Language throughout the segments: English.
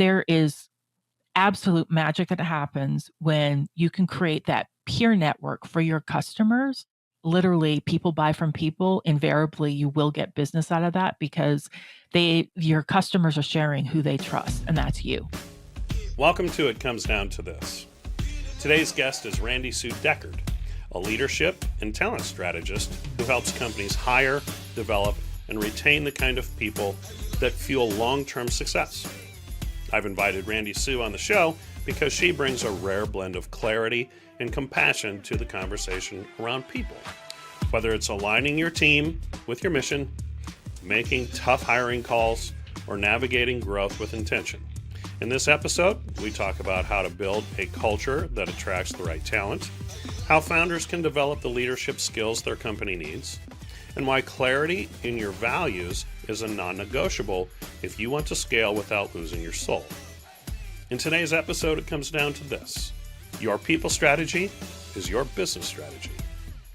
there is absolute magic that happens when you can create that peer network for your customers. Literally, people buy from people. Invariably, you will get business out of that because your customers are sharing who they trust, and that's you. Welcome to It Comes Down to This. Today's guest is Randi Deckard, a leadership and talent strategist who helps companies hire, develop, and retain the kind of people that fuel long-term success. I've invited Randi on the show because she brings a rare blend of clarity and compassion to the conversation around people. Whether it's aligning your team with your mission, making tough hiring calls, or navigating growth with intention. In this episode, we talk about how to build a culture that attracts the right talent, how founders can develop the leadership skills their company needs, and why clarity in your values is a non-negotiable if you want to scale without losing your soul. In today's episode, it comes down to this. Your people strategy is your business strategy.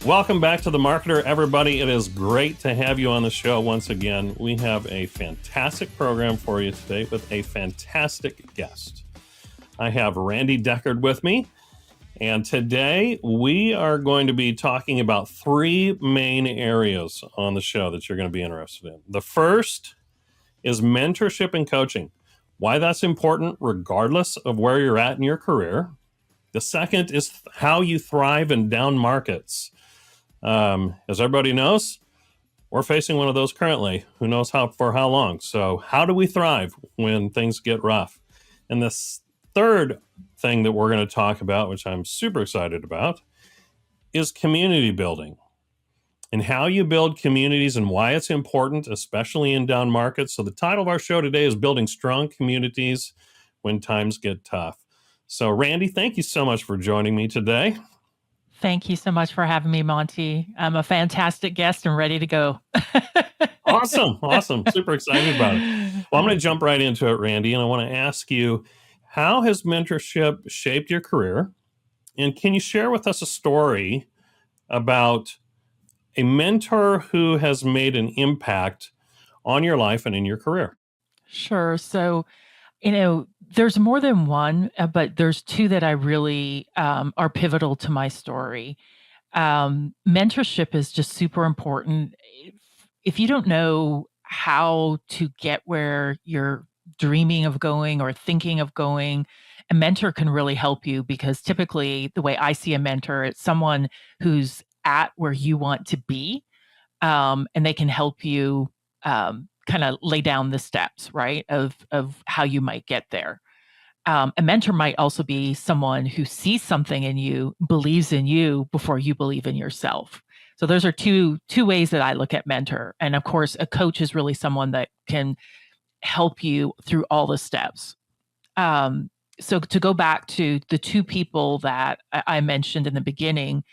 Welcome back to The Marketer, everybody. It is great to have you on the show once again. We have a fantastic program for you today with a fantastic guest. I have Randi Deckard with me. And today we are going to be talking about three main areas on the show that you're going to be interested in. The first is mentorship and coaching, why that's important regardless of where you're at in your career. The second is how you thrive in down markets. As everybody knows, we're facing one of those currently. Who knows for how long? So how do we thrive when things get rough? And this third thing that we're going to talk about, which I'm super excited about, is community building and how you build communities and why it's important, especially in down markets. So the title of our show today is Building Strong Communities When Times Get Tough. So Randi, thank you so much for joining me today. Thank you so much for having me, Monty. I'm a fantastic guest and ready to go. Awesome. Super excited about it. Well, I'm going to jump right into it, Randi, and I want to ask you, how has mentorship shaped your career? And can you share with us a story about a mentor who has made an impact on your life and in your career? Sure. So, there's more than one, but there's two that I really are pivotal to my story. Mentorship is just super important. If you don't know how to get where you're dreaming of going or thinking of going, a mentor can really help you because typically the way I see a mentor, it's someone who's at where you want to be, and they can help you kind of lay down the steps, right, of how you might get there. A mentor might also be someone who sees something in you, believes in you before you believe in yourself. So those are two ways that I look at mentor. And of course, a coach is really someone that can help you through all the steps. So to go back to the two people that I mentioned in the beginning,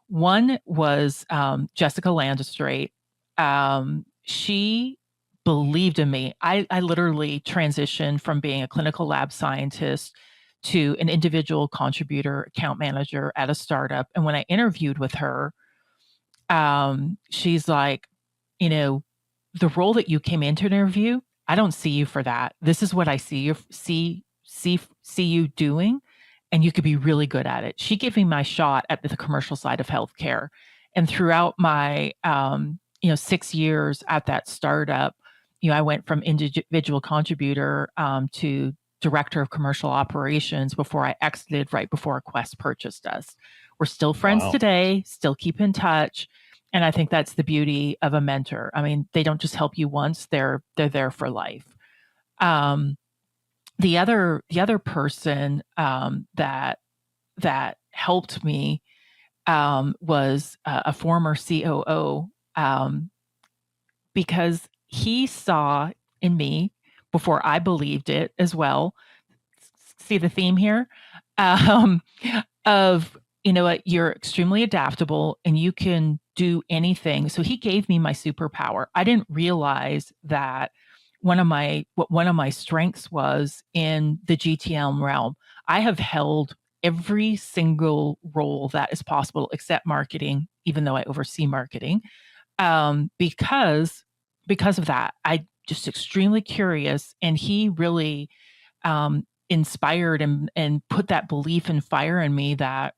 one was Jessica Landestrate. She believed in me. I literally transitioned from being a clinical lab scientist to an individual contributor account manager at a startup. And when I interviewed with her, she's like, the role that you came in to interview, I don't see you for that. This is what I see you doing, and you could be really good at it. She gave me my shot at the commercial side of healthcare. And throughout my 6 years at that startup, I went from individual contributor to director of commercial operations before I exited right before Quest purchased us. We're still friends today, still keep in touch. And I think that's the beauty of a mentor. I mean, they don't just help you once, they're there for life. The other person that helped me was a former COO, because he saw in me before I believed it as well. See the theme here of, what, you're extremely adaptable and you can do anything. So he gave me my superpower. I didn't realize that one of my strengths was in the GTM realm. I have held every single role that is possible except marketing, even though I oversee marketing, because of that. I just extremely curious, and he really inspired and put that belief and fire in me that,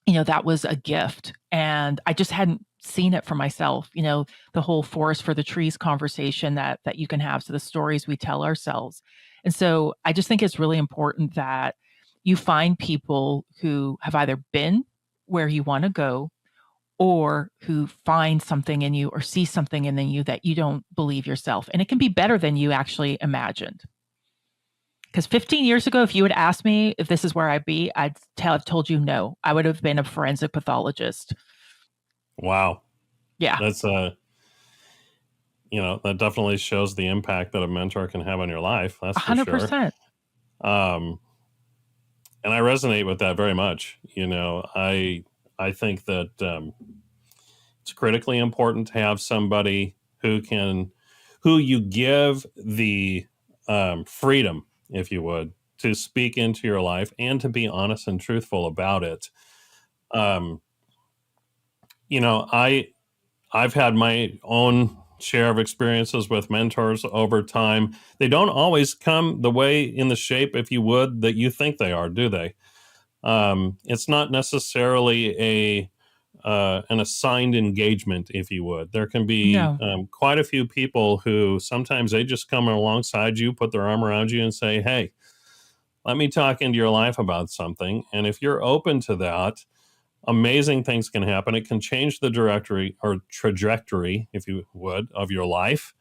that was a gift. And I just hadn't seen it for myself, the whole forest for the trees conversation that you can have. So the stories we tell ourselves. And so I just think it's really important that you find people who have either been where you want to go or who find something in you or see something in you that you don't believe yourself. And it can be better than you actually imagined. Because 15 years ago, if you had asked me if this is where I'd be, have told you no. I would have been a forensic pathologist. Wow. Yeah. That's that definitely shows the impact that a mentor can have on your life. That's for sure. 100%. And I resonate with that very much. I think that it's critically important to have somebody who you give the freedom, if you would, to speak into your life and to be honest and truthful about it. I've had my own share of experiences with mentors over time. They don't always come the way in the shape, if you would, that you think they are, do they? It's not necessarily an assigned engagement, if you would. There can be quite a few people who sometimes they just come alongside you, put their arm around you and say, hey, let me talk into your life about something. And if you're open to that, amazing things can happen. It can change the trajectory, if you would, of your life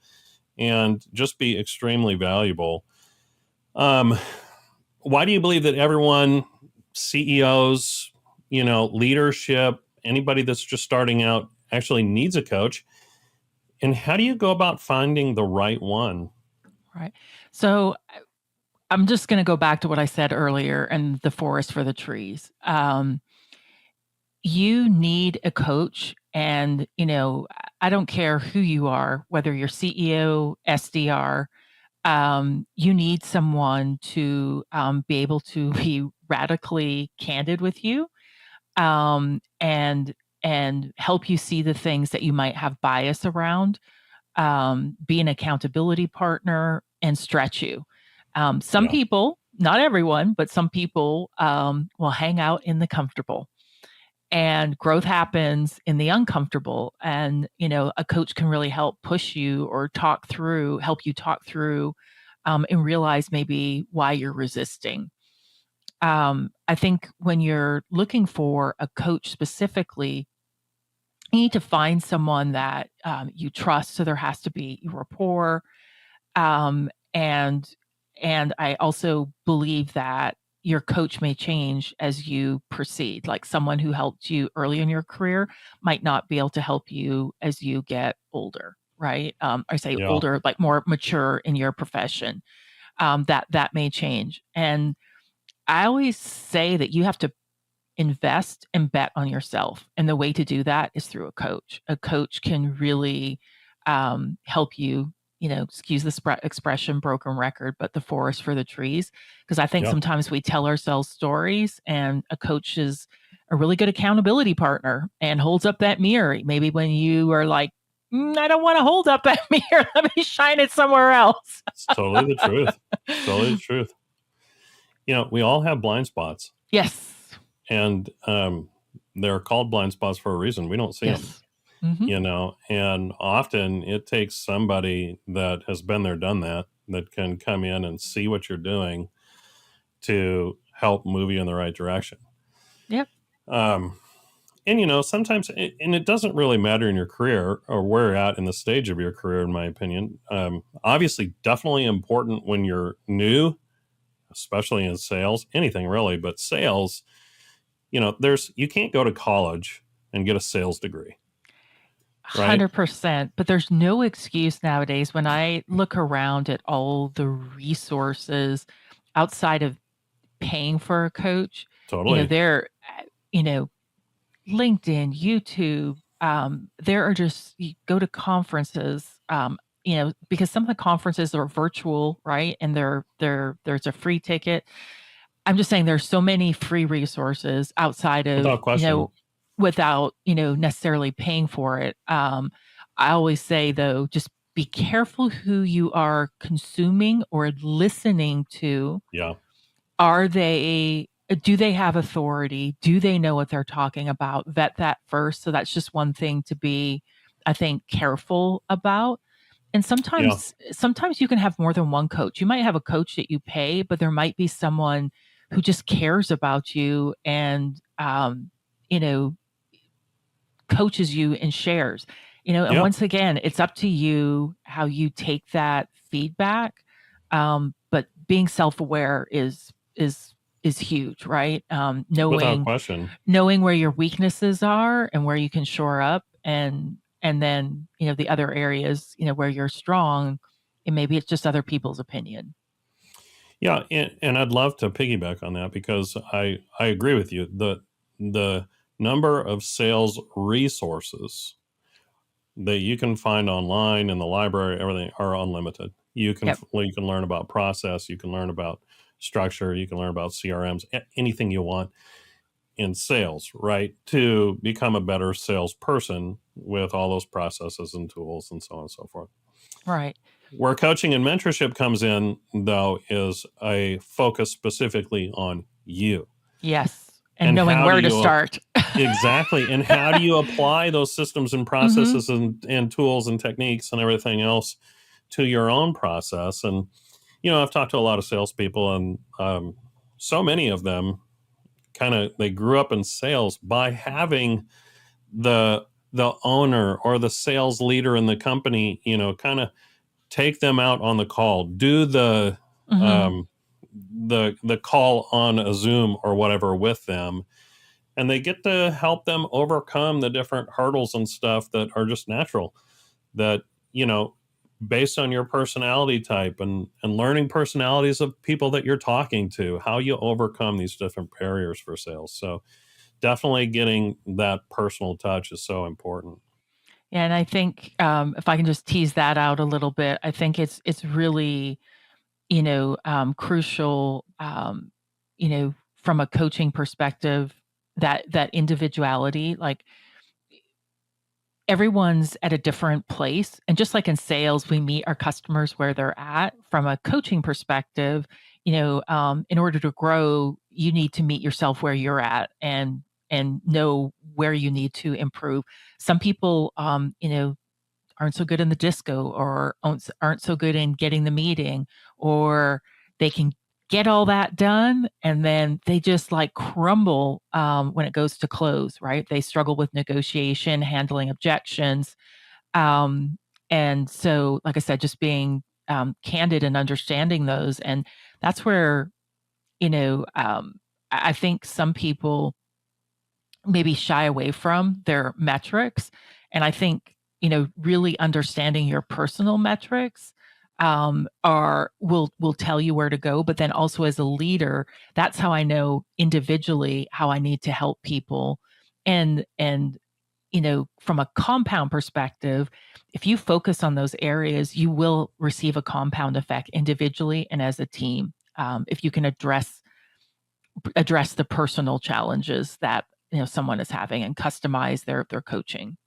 and just be extremely valuable. Why do you believe that everyone, CEOs, leadership, anybody that's just starting out actually needs a coach? And how do you go about finding the right one? Right. So I'm just going to go back to what I said earlier and the forest for the trees. You need a coach. And, I don't care who you are, whether you're CEO, SDR, you need someone to be able to be radically candid with you, and help you see the things that you might have bias around, be an accountability partner, and stretch you. Some people, not everyone, but some people will hang out in the comfortable. And growth happens in the uncomfortable. And, a coach can really help push you or help you talk through, and realize maybe why you're resisting. I think when you're looking for a coach specifically, you need to find someone that you trust. So there has to be rapport. Um, and and I also believe that your coach may change as you proceed. Like someone who helped you early in your career might not be able to help you as you get older, right? I say older, like more mature in your profession. That may change. And I always say that you have to invest and bet on yourself. And the way to do that is through a coach. A coach can really help you, excuse the expression, broken record, but the forest for the trees. Because I think sometimes we tell ourselves stories, and a coach is a really good accountability partner and holds up that mirror. Maybe when you are like, I don't want to hold up that mirror. Let me shine it somewhere else. It's totally the truth. Totally the truth. We all have blind spots. Yes. And they're called blind spots for a reason. We don't see them, and often it takes somebody that has been there, done that can come in and see what you're doing to help move you in the right direction. Yep. And, sometimes, and it doesn't really matter in your career or where you're at in the stage of your career, in my opinion. Obviously, definitely important when you're new, especially in sales, anything really, but sales, you can't go to college and get a sales degree. Right? 100%. But there's no excuse nowadays when I look around at all the resources outside of paying for a coach. Totally. They're, LinkedIn, YouTube, there are just, you go to conferences, because some of the conferences are virtual, right? And there's a free ticket. I'm just saying there's so many free resources outside of, without question, without, necessarily paying for it. I always say though, just be careful who you are consuming or listening to. Yeah. Do they have authority? Do they know what they're talking about? Vet that first. So that's just one thing to be, I think, careful about. And Yeah. sometimes you can have more than one coach. You might have a coach that you pay, but there might be someone who just cares about you and you know, coaches you and shares. And Yeah. once again, it's up to you how you take that feedback. But being self-aware is huge, right? Without Knowing question. knowing where your weaknesses are and where you can shore up, and then, the other areas, where you're strong, and maybe it's just other people's opinion. Yeah, and I'd love to piggyback on that because I agree with you. The number of sales resources that you can find online in the library, everything are unlimited. Yep. You can learn about process, you can learn about structure, you can learn about CRMs, anything you want in sales, right? To become a better salesperson with all those processes and tools and so on and so forth. Right. Where coaching and mentorship comes in, though, is a focus specifically on you Yes. And and knowing how do where to you start. exactly and how do you apply those systems and Mhm. processes and tools and techniques and everything else to your own process. And I've talked to a lot of salespeople, and so many of them they grew up in sales by having the owner or the sales leader in the company, kind of take them out on the call, do Mhm. the call on a Zoom or whatever with them, and they get to help them overcome the different hurdles and stuff that are just natural. That you know, based on your personality type and learning personalities of people that you're talking to, how you overcome these different barriers for sales. So definitely getting that personal touch is so important. And I think, if I can just tease that out a little bit, I think it's really, crucial, from a coaching perspective, that individuality, like, everyone's at a different place. And just like in sales, we meet our customers where they're at. From a coaching perspective, in order to grow, you need to meet yourself where you're at and know where you need to improve. Some people, aren't so good in the disco, or aren't so good in getting the meeting, or they can get all that done and then they just like crumble, when it goes to close, right? They struggle with negotiation, handling objections. Um, and so, like I said, just being, candid and understanding those. And that's where, I think some people maybe shy away from their metrics. And I think, really understanding your personal metrics, are will tell you where to go. But then also as a leader, that's how I know individually how I need to help people. And from a compound perspective, if you focus on those areas, you will receive a compound effect individually and as a team. If you can address the personal challenges that, someone is having, and customize their coaching.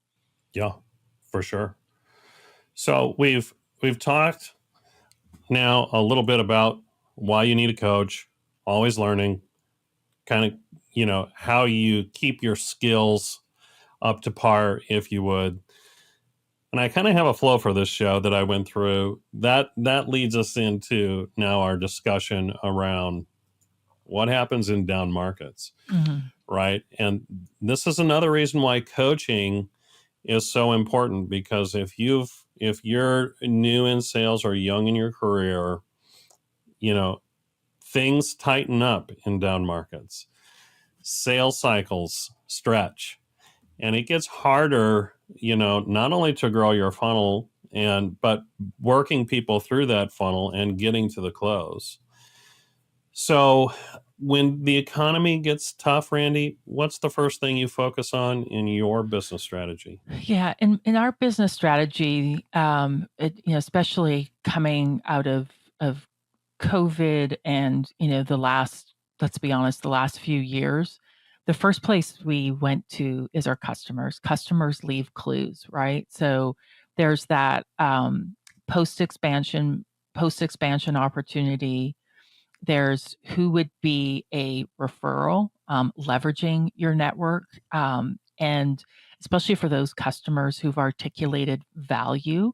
Yeah, for sure. So we've talked now a little bit about why you need a coach, always learning, kind of, how you keep your skills up to par, if you would. And I kind of have a flow for this show that I went through. That leads us into now our discussion around what happens in down markets, Mhm. right? And this is another reason why coaching is so important, because if you're new in sales or young in your career, you know, things tighten up in down markets. Sales cycles stretch, and it gets harder, not only to grow your funnel but working people through that funnel and getting to the close. So when the economy gets tough, Randy, what's the first thing you focus on in your business strategy? Yeah, in our business strategy, especially coming out of COVID and, the last, let's be honest, the last few years, the first place we went to is our customers. Customers leave clues, right? So There's that post expansion post expansion opportunity. There's who would be a referral, leveraging your network, and especially for those customers who've articulated value.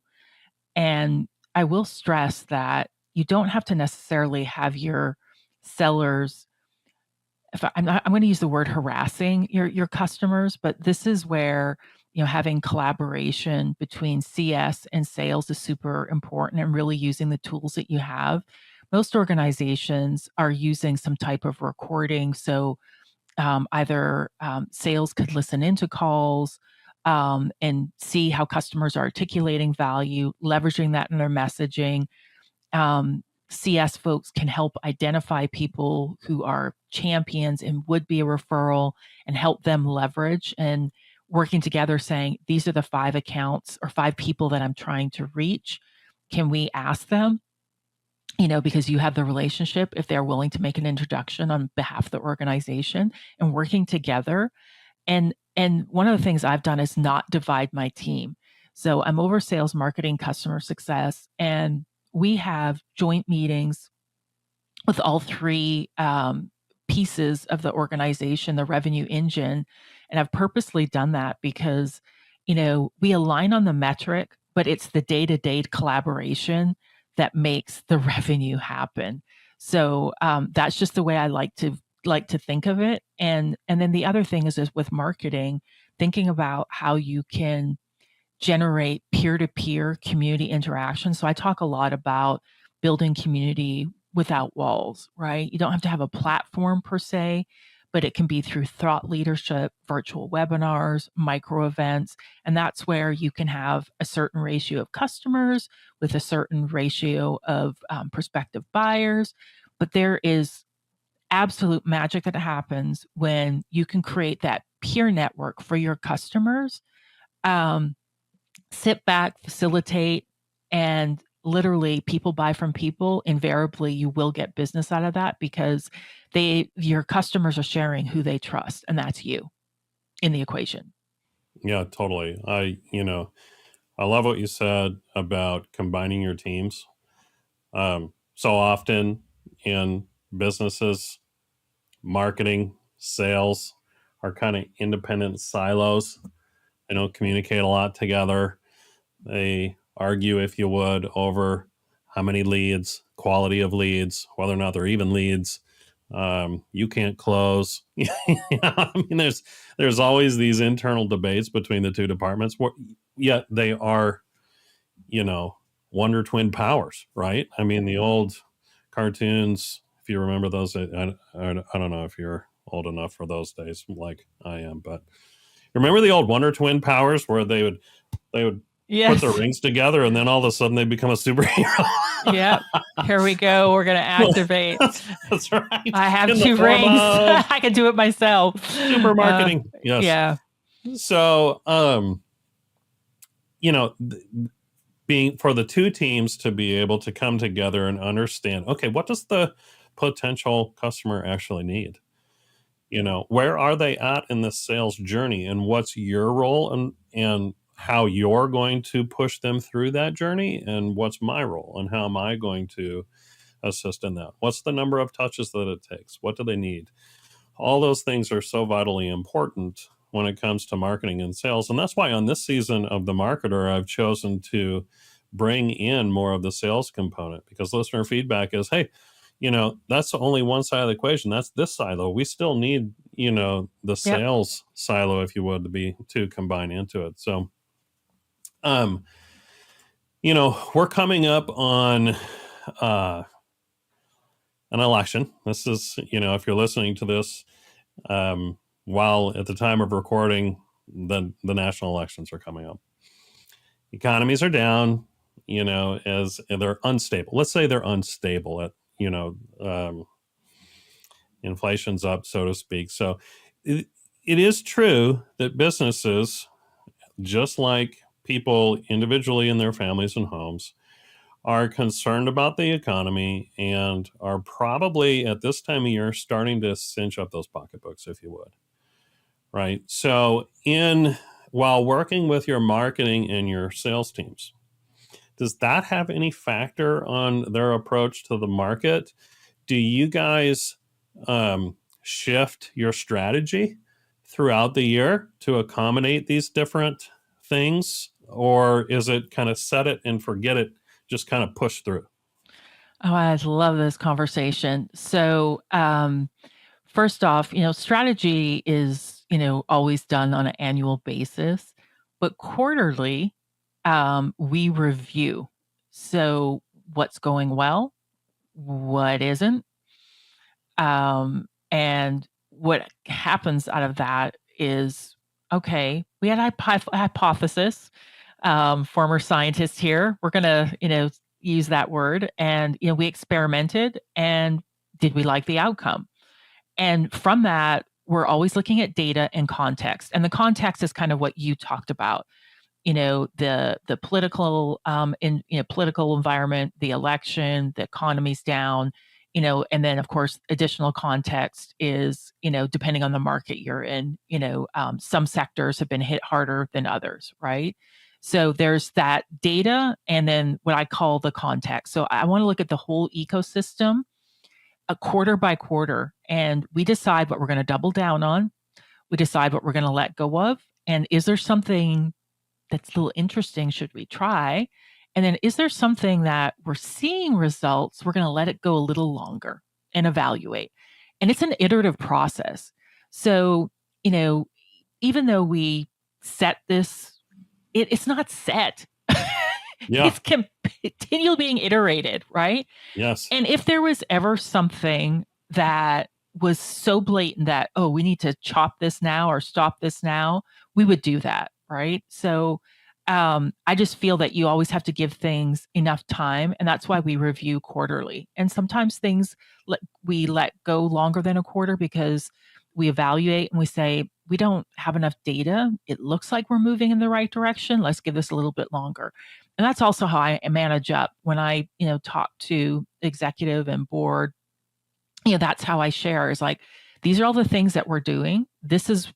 And I will stress that you don't have to necessarily have your sellers, if I'm going to use the word harassing your customers, but this is where, having collaboration between CS and sales is super important, and really using the tools that you have. Most organizations are using some type of recording, so either sales could listen into calls, and see how customers are articulating value, leveraging that in their messaging. CS folks can help identify people who are champions and would be a referral, and help them leverage, and working together saying, these are the 5 accounts or 5 people that I'm trying to reach. Can we ask them, because you have the relationship, if they're willing to make an introduction on behalf of the organization, and working together. And one of the things I've done is not divide my team. So I'm over sales, marketing, customer success, and we have joint meetings with all 3 pieces of the organization, the revenue engine. And I've purposely done that because, we align on the metric, but it's the day-to-day collaboration that makes the revenue happen. So that's just the way I like to think of it. And then the other thing is with marketing, thinking about how you can generate peer-to-peer community interaction. So I talk a lot about building community without walls, right? You don't have to have a platform per se, but it can be through thought leadership, virtual webinars, micro events. And that's where you can have a certain ratio of customers with a certain ratio of prospective buyers. But there is absolute magic that happens when you can create that peer network for your customers. Um, Sit back, facilitate, and literally people buy from people. Invariably, you will get business out of that because your customers are sharing who they trust, and that's you in the equation. Yeah, totally. I love what you said about combining your teams. So often in businesses, marketing, sales are kind of independent silos. They don't communicate a lot together. They argue, if you would, over how many leads, quality of leads, whether or not they're even leads. You can't close. I mean, there's always these internal debates between the two departments. Yet they are, you know, Wonder Twin powers, right? I mean, the old cartoons, if you remember those, I don't know if you're old enough for those days like I am, but remember the old Wonder Twin powers where they would put their Yes. rings together and then all of a sudden they become a superhero. Yep. Here we go. We're going to activate. That's right. I have In the 2 form rings. of I can do it myself. super marketing. Yes. Yeah. So, you know, being for the two teams to be able to come together and understand, okay, what does the potential customer actually need? Where are they at in the sales journey, and what's your role, and how you're going to push them through that journey, and what's my role and how am I going to assist in that? What's the number of touches that it takes? What do they need? All those things are so vitally important when it comes to marketing and sales. And that's why on this season of The Marketer, I've chosen to bring in more of the sales component, because listener feedback is, hey, that's only one side of the equation. That's this silo. We still need, the Yep. sales silo, if you would, to combine into it. So, we're coming up on an election. This is, if you're listening to this, while at the time of recording, the national elections are coming up. Economies are down, as they're unstable. Let's say they're unstable at, inflation's up, so to speak. So it is true that businesses, just like people individually in their families and homes, are concerned about the economy and are probably at this time of year starting to cinch up those pocketbooks, if you would. Right. So in while working with your marketing and your sales teams, does that have any factor on their approach to the market? Do you guys shift your strategy throughout the year to accommodate these different things? Or is it kind of set it and forget it, just kind of push through? Oh, I love this conversation. So, first off, strategy is, always done on an annual basis, but quarterly, we review. So, what's going well, what isn't, and what happens out of that is okay, we had hypothesis, former scientist here. We're going to, use that word. And, we experimented and did we like the outcome? And from that, we're always looking at data and context. And the context is kind of what you talked about, the political political environment, the election, the economy's down, and then of course additional context is, depending on the market you're in, some sectors have been hit harder than others, right? So there's that data and then what I call the context. So I want to look at the whole ecosystem a quarter by quarter, and we decide what we're going to double down on. We decide what we're going to let go of. And is there something that's a little interesting? Should we try? And then is there something that we're seeing results? We're going to let it go a little longer and evaluate. And it's an iterative process. So, you know, even though we set this, it's not set. Yeah. It's continually being iterated, right? Yes. And if there was ever something that was so blatant that, oh, we need to chop this now or stop this now, we would do that, right? So I just feel that you always have to give things enough time. And that's why we review quarterly. And sometimes things we let go longer than a quarter because we evaluate and we say, we don't have enough data. It looks like we're moving in the right direction. Let's give this a little bit longer. And that's also how I manage up when I, talk to executive and board. That's how I share is like, these are all the things that we're doing. This is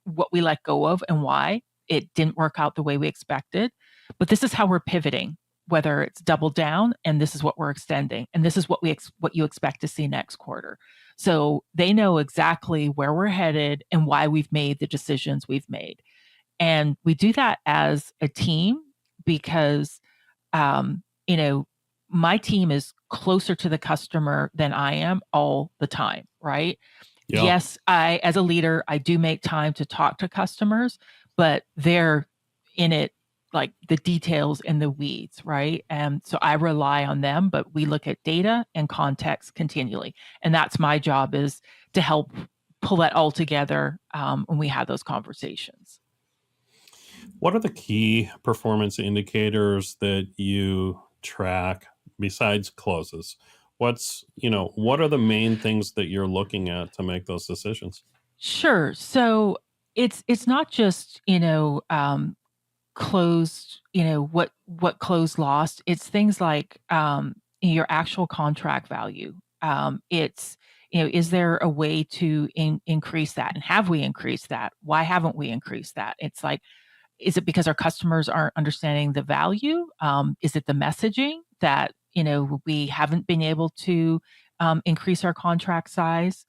what we let go of and why it didn't work out the way we expected. But this is how we're pivoting, whether it's double down and this is what we're extending. And this is what what you expect to see next quarter. So they know exactly where we're headed and why we've made the decisions we've made. And we do that as a team because, um, you know, my team is closer to the customer than I am all the time, right? Yeah. Yes, as a leader, I do make time to talk to customers, but they're in it like the details in the weeds, right? And so I rely on them, but we look at data and context continually. And that's my job is to help pull that all together when we have those conversations. What are the key performance indicators that you track besides closes? What are the main things that you're looking at to make those decisions? Sure. So it's not just closed, what closed lost. It's things like your actual contract value. It's is there a way to increase that, and have we increased that? Why haven't we increased that? It's like, is it because our customers aren't understanding the value? Is it the messaging that we haven't been able to increase our contract size?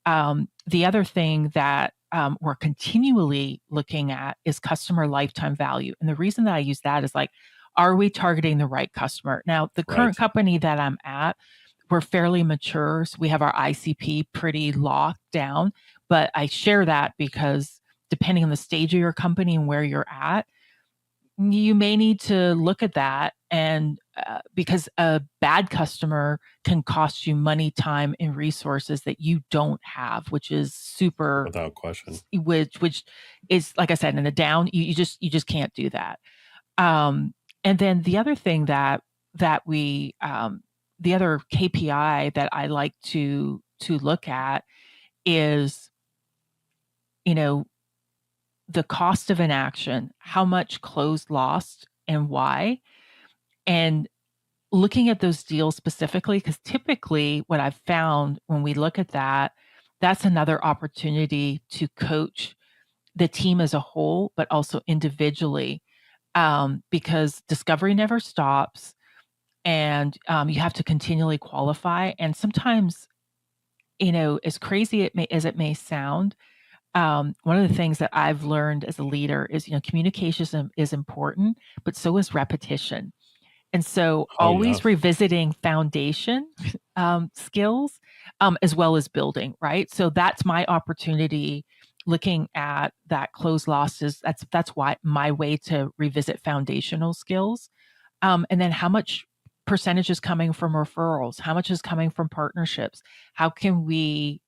The other thing that we're continually looking at is customer lifetime value. And the reason that I use that is like, are we targeting the right customer? Now, the Right. current company that I'm at, we're fairly mature. So we have our ICP pretty locked down. But I share that because depending on the stage of your company and where you're at, you may need to look at that and because a bad customer can cost you money, time, and resources that you don't have, which is super, Without question. which is like I said, in a down, you just can't do that. And then the other thing that we the other KPI that I like to look at is you know the cost of an action, how much closed lost and why, and looking at those deals specifically, because typically what I've found when we look at that, that's another opportunity to coach the team as a whole, but also individually, because discovery never stops, and you have to continually qualify. And sometimes, as crazy as it may sound, one of the things that I've learned as a leader is, communication is important, but so is repetition. And so Oh, always yes. revisiting foundation skills, as well as building, right? So that's my opportunity looking at that closed losses. That's why my way to revisit foundational skills. And then how much percentage is coming from referrals? How much is coming from partnerships? How can we,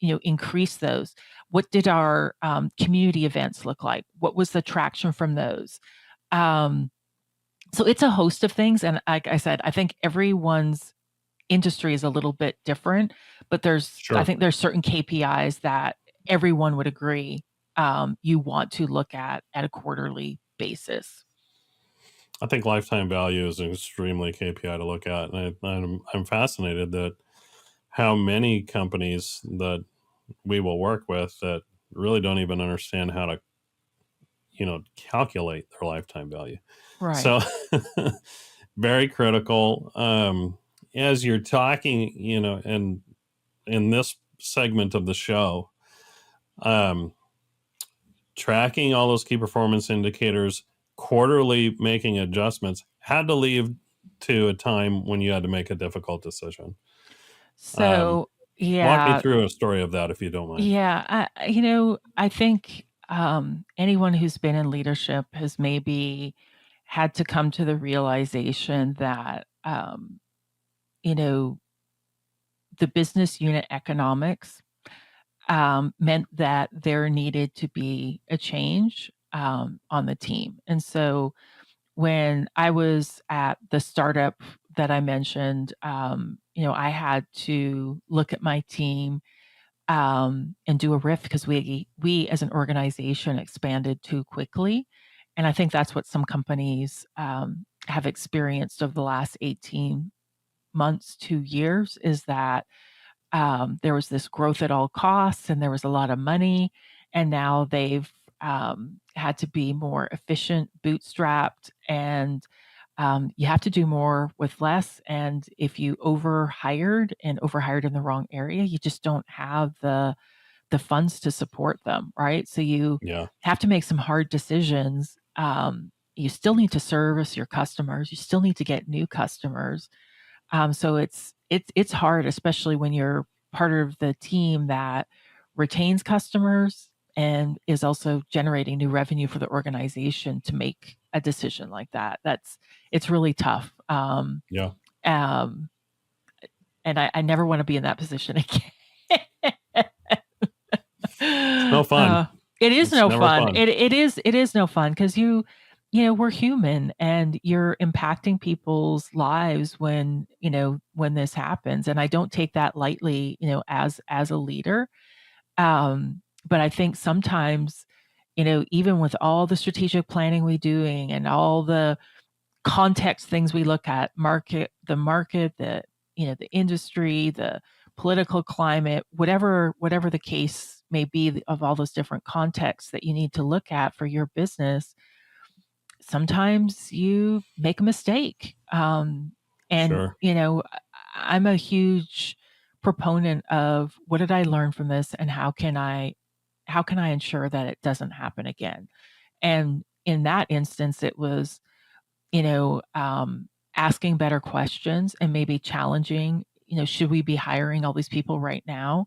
increase those? What did our community events look like? What was the traction from those? Um, so it's a host of things, and like I said, I think everyone's industry is a little bit different, but I Sure. think there's certain KPIs that everyone would agree, you want to look at a quarterly basis. I think lifetime value is an extremely KPI to look at, and I'm fascinated that how many companies that we will work with that really don't even understand how to calculate their lifetime value. Right. So very critical. As you're talking, and in this segment of the show, um, tracking all those key performance indicators, quarterly making adjustments, had to lead to a time when you had to make a difficult decision. Um, So, Walk me yeah, through a story of that if you don't mind. yeah, I think, anyone who's been in leadership has maybe had to come to the realization that, you know, the business unit economics, meant that there needed to be a change, on the team. And so when I was at the startup that I mentioned, I had to look at my team, and do a riff because we as an organization expanded too quickly. And I think that's what some companies, have experienced over the last 18 months, 2 years, is that there was this growth at all costs and there was a lot of money. And now they've had to be more efficient, bootstrapped, and you have to do more with less. And if you overhired in the wrong area, you just don't have the funds to support them, right? So you Yeah, have to make some hard decisions. You still need to service your customers. You still need to get new customers. So it's hard, especially when you're part of the team that retains customers and is also generating new revenue for the organization to make a decision like that. It's really tough. yeah. Um, and I never want to be in that position again. It's no fun. Uh, it is It's no never fun. fun. It is no fun because we're human and you're impacting people's lives when this happens. And I don't take that lightly, as a leader. But I think sometimes, even with all the strategic planning we doing and all the context things we look at, the industry, the political climate, whatever the case may be of all those different contexts that you need to look at for your business, sometimes you make a mistake. And Sure. I'm a huge proponent of what did I learn from this and how can I ensure that it doesn't happen again. And in that instance, it was asking better questions and maybe challenging, should we be hiring all these people right now,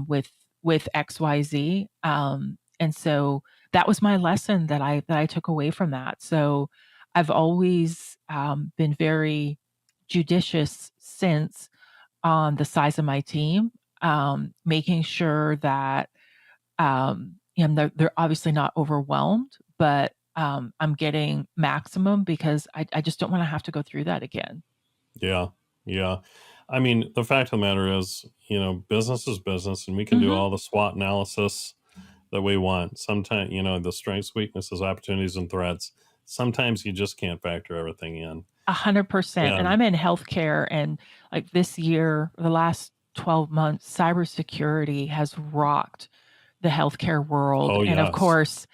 with XYZ? And so that was my lesson that I took away from that. So I've always been very judicious since on the size of my team, making sure that they're obviously not overwhelmed, but I'm getting maximum because I just don't want to have to go through that again. Yeah. Yeah. I mean, the fact of the matter is, business is business and we can do Mhm. all the SWOT analysis that we want. Sometimes, the strengths, weaknesses, opportunities, and threats. Sometimes you just can't factor everything in. 100%. And And I'm in healthcare, and like this year, the last 12 months, cybersecurity has rocked the healthcare world. Oh, And of yes. course,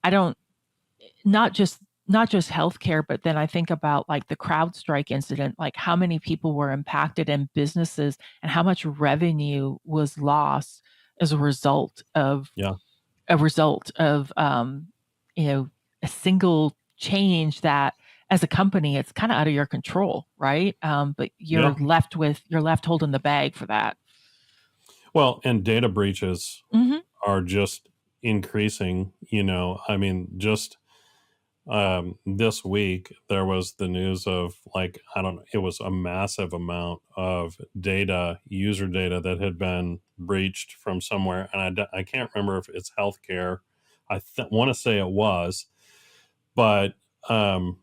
I don't not just not just healthcare, but then I think about like the CrowdStrike incident, like how many people were impacted in businesses and how much revenue was lost as Yeah. a result of you know, a single change that as a company it's kind of out of your control, right? But Yeah. you're left holding the bag for that. Well, and data breaches Hmm. are just increasing. I mean, just this week there was the news of, like, I don't know, it was a massive amount of data, user data, that had been breached from somewhere, and I can't remember if it's healthcare. I want to say it was, but um,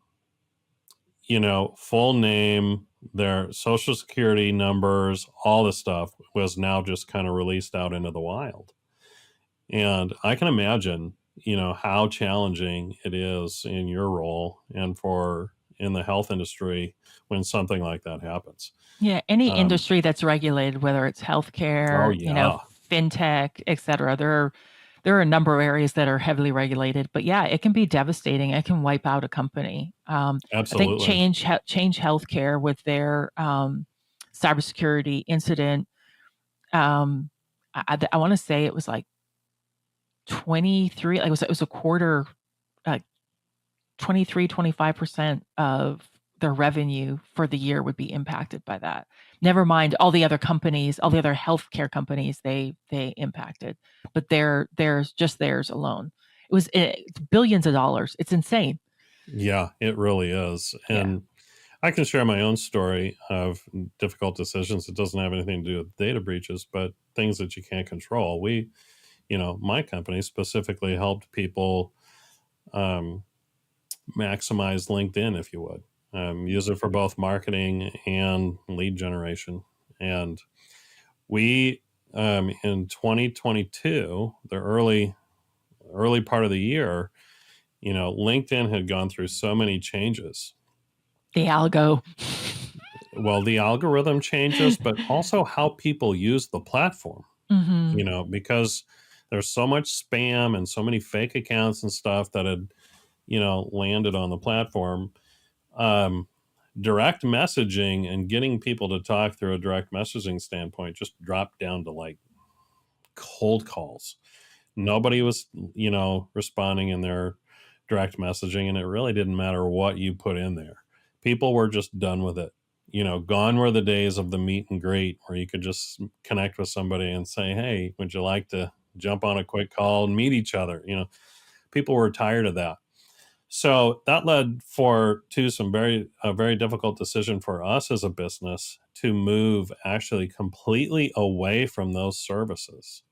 full name, their social security numbers, all the stuff was now just kind of released out into the wild. And I can imagine, how challenging it is in your role and for in the health industry when something like that happens. Yeah, any Um, industry that's regulated, whether it's oh healthcare, yeah, fintech, et cetera, there are a number of areas that are heavily regulated. But yeah, it can be devastating. It can wipe out a company. I think absolutely. Change Healthcare with their cybersecurity incident. Um, I want to say it was like 23. Like it was a quarter, like 23, 25% of their revenue for the year would be impacted by that. Never mind all the other companies, all the other healthcare companies they impacted, but theirs alone. It's billions of dollars. It's insane. Yeah, it really is. Yeah. And I can share my own story of difficult decisions. It doesn't have anything to do with data breaches, but things that you can't control. My company specifically helped people um, maximize LinkedIn, if you would. Use it for both marketing and lead generation. And we, in 2022, the early part of the year, LinkedIn had gone through so many changes. The algo. Well, the algorithm changes, but also how people use the platform, Mhm. because there's so much spam and so many fake accounts and stuff that had, landed on the platform. Um, Direct messaging and getting people to talk through a direct messaging standpoint just dropped down to like cold calls. Nobody was, responding in their direct messaging, and it really didn't matter what you put in there. People were just done with it. Gone were the days of the meet and greet where you could just connect with somebody and say, "Hey, would you like to jump on a quick call and meet each other?" People were tired of that. So that led to a very difficult decision for us as a business to move actually completely away from those services,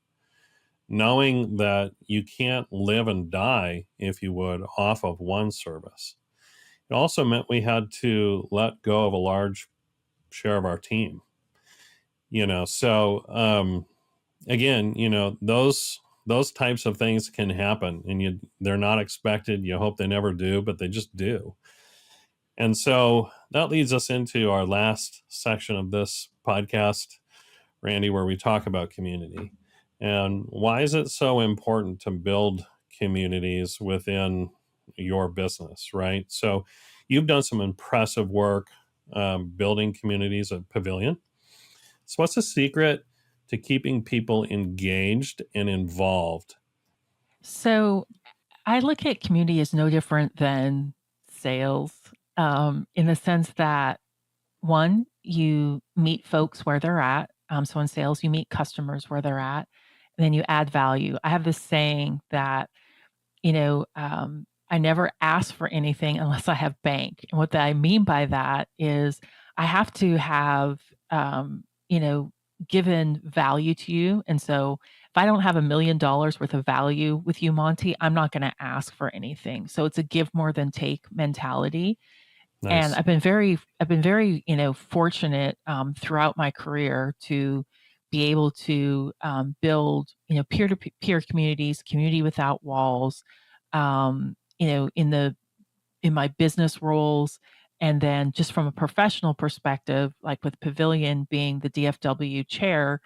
knowing that you can't live and die, if you would, off of one service. It also meant we had to let go of a large share of our team. So again, those types of things can happen, and they're not expected. You hope they never do, but they just do. And so that leads us into our last section of this podcast, Randy, where we talk about community. And why is it so important to build communities within your business, right? So you've done some impressive work building communities at Pavilion. So, what's the secret to keeping people engaged and involved? So I look at community as no different than sales, in the sense that one, you meet folks where they're at. So in sales, you meet customers where they're at, and then you add value. I have this saying that, I never ask for anything unless I have bank. And what I mean by that is I have to have, given value to you. And so if I don't have $1 million worth of value with you, Monty, I'm not going to ask for anything. So it's a give more than take mentality. And Nice. I've been very, fortunate, throughout my career to be able to, build, peer to peer communities, community without walls, in my business roles. And then just from a professional perspective, like with Pavilion being the DFW chair,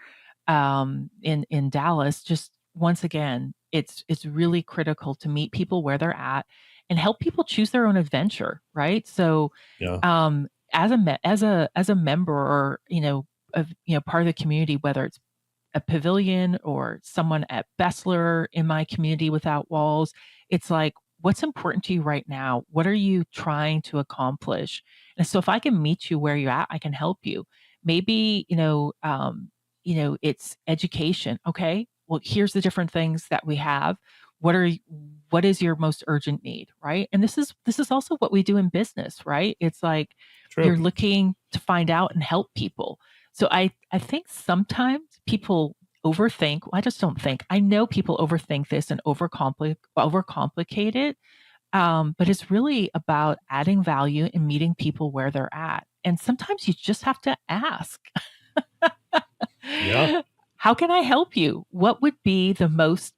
in Dallas, just once again, it's really critical to meet people where they're at and help people choose their own adventure, right? So, Yeah. as a member or, of, part of the community, whether it's a pavilion or someone at Bessler in my community without walls. It's like, what's important to you right now? What are you trying to accomplish? And so if I can meet you where you're at, I can help you. Maybe, it's education. Okay. Well, here's the different things that we have. What are y- what is your most urgent need? Right. And this is also what we do in business, right? It's like you're True. looking to find out and help people. So I think sometimes people overthink. Well, I just don't think. I know people overthink this and overcomplicate it. But it's really about adding value and meeting people where they're at. And sometimes you just have to ask, Yeah. how can I help you? What would be the most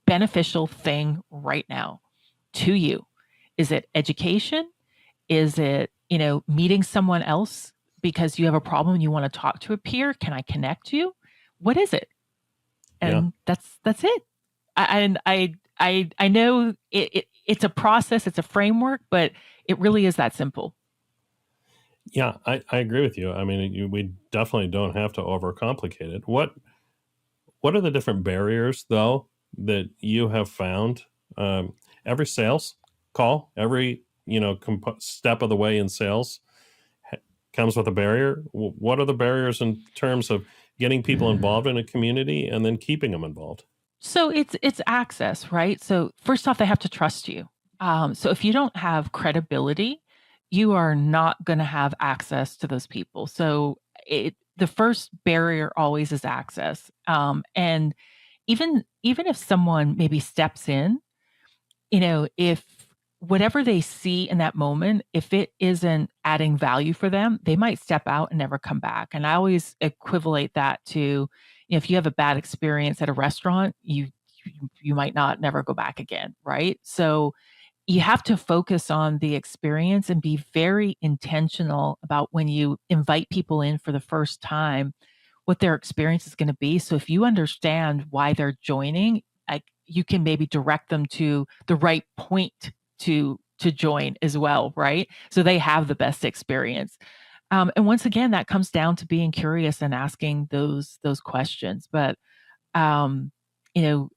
beneficial thing right now to you? Is it education? Is it, meeting someone else because you have a problem and you wanna talk to a peer? Can I connect you? What is it? Yeah. And that's it. I know it's a process, it's a framework, but it really is that simple. Yeah. I agree with you. I mean, we definitely don't have to overcomplicate it. What are the different barriers, though, that you have found? Um, every sales call, every step of the way in sales ha- comes with a barrier. What are the barriers in terms of getting people involved in a community and then keeping them involved? So it's access, right? So first off, they have to trust you. So if you don't have credibility, you are not going to have access to those people. So the first barrier always is access. And even if someone maybe steps in, if whatever they see in that moment, if it isn't adding value for them, they might step out and never come back. And I always equivalate that to, if you have a bad experience at a restaurant, you might not never go back again, right? So you have to focus on the experience and be very intentional about when you invite people in for the first time, what their experience is going to be. So if you understand why they're joining, like you can maybe direct them to the right point to join as well, right? So they have the best experience. And once again, that comes down to being curious and asking those questions. But um, you know,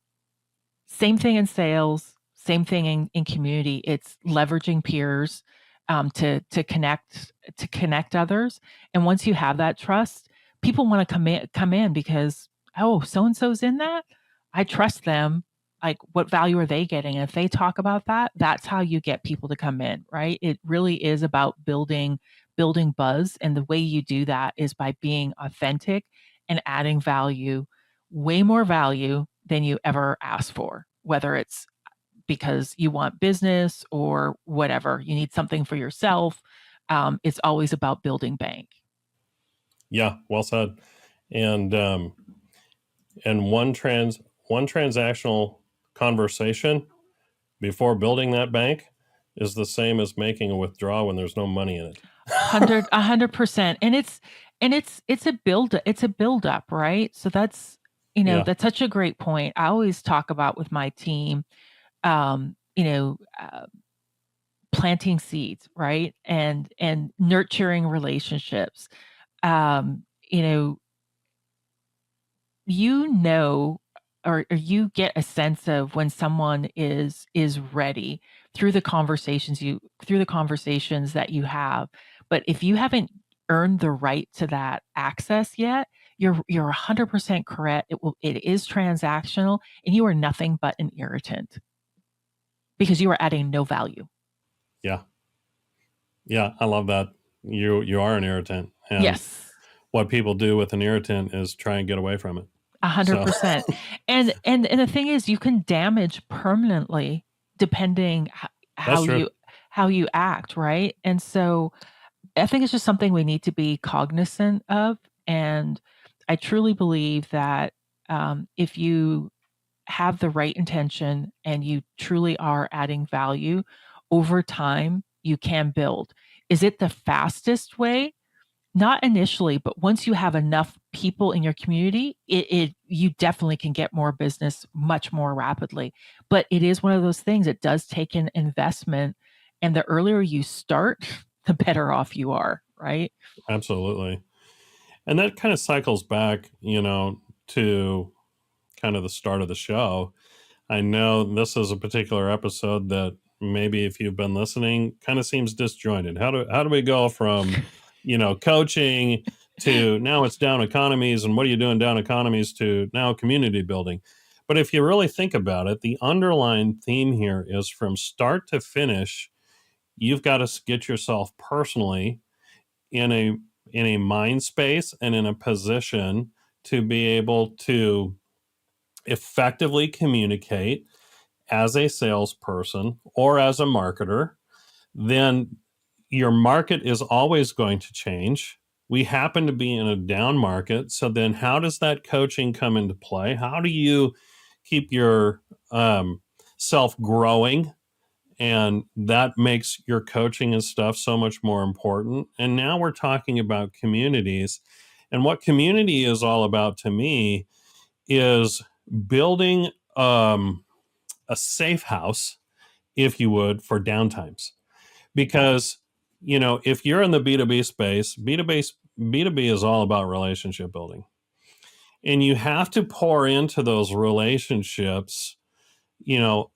same thing in sales, same thing in community. It's leveraging peers, to connect others. And once you have that trust, people wanna come in because, "Oh, so and so's in that? I trust them. Like, what value are they getting?" And if they talk about that, that's how you get people to come in, right? It really is about building buzz, and the way you do that is by being authentic and adding value, way more value than you ever asked for, whether it's because you want business or whatever, you need something for yourself. It's always about building bank. Yeah, well said. And one transactional conversation before building that bank is the same as making a withdrawal when there's no money in it. 100%. And it's a build up, right? So Yeah. that's such a great point. I always talk about with my team, um, you know, uh, planting seeds, right? And nurturing relationships. Um, you know, you know or you get a sense of when someone is ready through the conversations that you have. But if you haven't earned the right to that access yet, you're 100% correct. It is transactional, and you are nothing but an irritant because you are adding no value. Yeah. Yeah, I love that. You are an irritant, and Yes. what people do with an irritant is try and get away from it. So 100%. And the thing is you can damage permanently depending that's how true. you act, right? And so I think it's just something we need to be cognizant of, and I truly believe that, if you have the right intention and you truly are adding value, over time, you can build. Is it the fastest way? Not initially, but once you have enough people in your community, you definitely can get more business much more rapidly. But it is one of those things, it does take an investment, and the earlier you start, the better off you are, right? Absolutely. And that kind of cycles back, to kind of the start of the show. I know this is a particular episode that maybe if you've been listening kind of seems disjointed. How do we go from, coaching to now it's down economies and what are you doing down economies to now community building? But if you really think about it, the underlying theme here is from start to finish, you've got to get yourself personally in a mind space and in a position to be able to effectively communicate as a salesperson or as a marketer. Then your market is always going to change. We happen to be in a down market. So then how does that coaching come into play? How do you keep your self growing? And that makes your coaching and stuff so much more important. And now we're talking about communities. And what community is all about to me is building a safe house, if you would, for downtimes. Because, if you're in the B2B space, B2B is all about relationship building. And you have to pour into those relationships,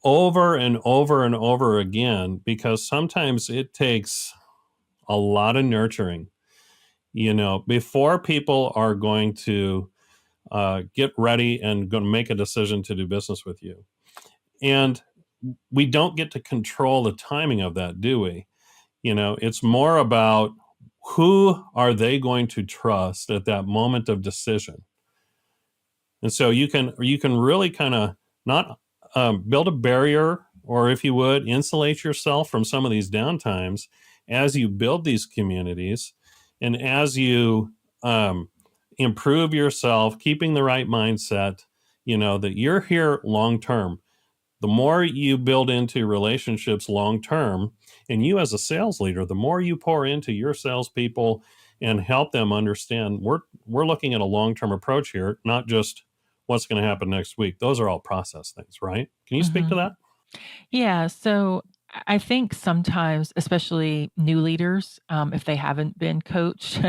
over and over and over again, because sometimes it takes a lot of nurturing, before people are going to get ready and going to make a decision to do business with you. And we don't get to control the timing of that, do we? It's more about who are they going to trust at that moment of decision. And so you can really kind of not build a barrier, or if you would, insulate yourself from some of these downtimes as you build these communities and as you improve yourself, keeping the right mindset, that you're here long term. The more you build into relationships long term, and you as a sales leader, the more you pour into your salespeople and help them understand we're looking at a long term approach here, not just what's going to happen next week. Those are all process things, right? Can you speak to Mhm. that? Yeah, so I think sometimes, especially new leaders, if they haven't been coached,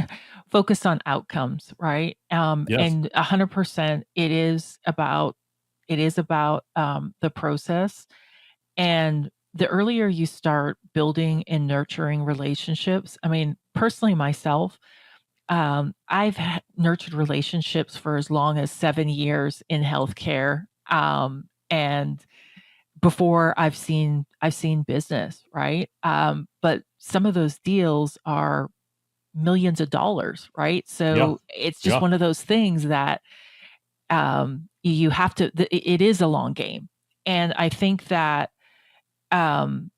focus on outcomes, right? Yes, And 100%, it is about the process. And the earlier you start building and nurturing relationships, I mean, personally myself, I've nurtured relationships for as long as 7 years in healthcare, and before I've seen business, right? But some of those deals are millions of dollars, right? yeah, So it's just yeah, one of those things that you have to. It is a long game, and I think that um,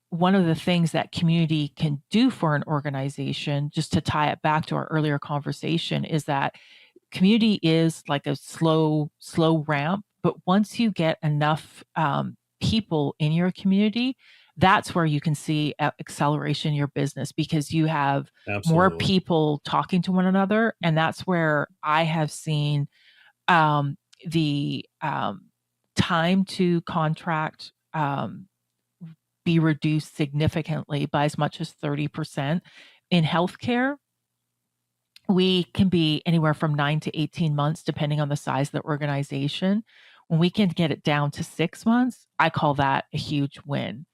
one of the things that community can do for an organization, just to tie it back to our earlier conversation, is that community is like a slow ramp, but once you get enough people in your community, that's where you can see acceleration in your business, because you have more absolutely. people talking to one another, and that's where I have seen the time to contract be reduced significantly by as much as 30%. In healthcare, we can be anywhere from 9 to 18 months, depending on the size of the organization. When we can get it down to 6 months, I call that a huge win.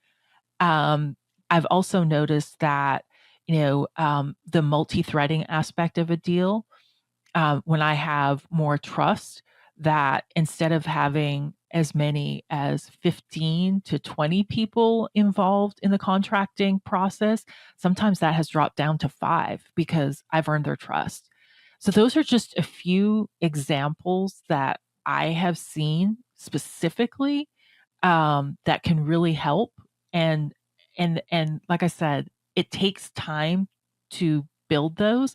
Um, I've also noticed that, the multi-threading aspect of a deal, when I have more trust, that instead of having as many as 15 to 20 people involved in the contracting process, sometimes that has dropped down to 5 because I've earned their trust. So those are just a few examples that I have seen specifically, that can really help. And and like I said, it takes time to build those.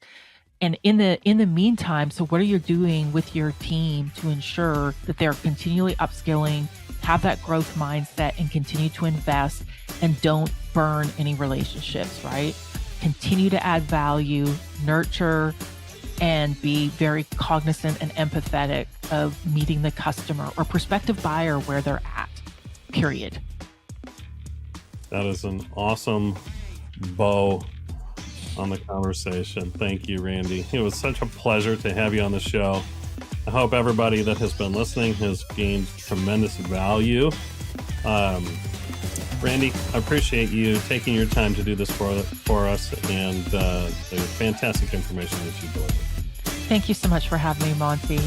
And in the meantime, so what are you doing with your team to ensure that they're continually upskilling, have that growth mindset, and continue to invest and don't burn any relationships, right? continue to add value, nurture, and be very cognizant and empathetic of meeting the customer or prospective buyer where they're at, period. That is an awesome bow on the conversation. Thank you, Randi. It was such a pleasure to have you on the show. I hope everybody that has been listening has gained tremendous value. Randi, I appreciate you taking your time to do this for us and the fantastic information that you delivered. Thank you so much for having me, Monty.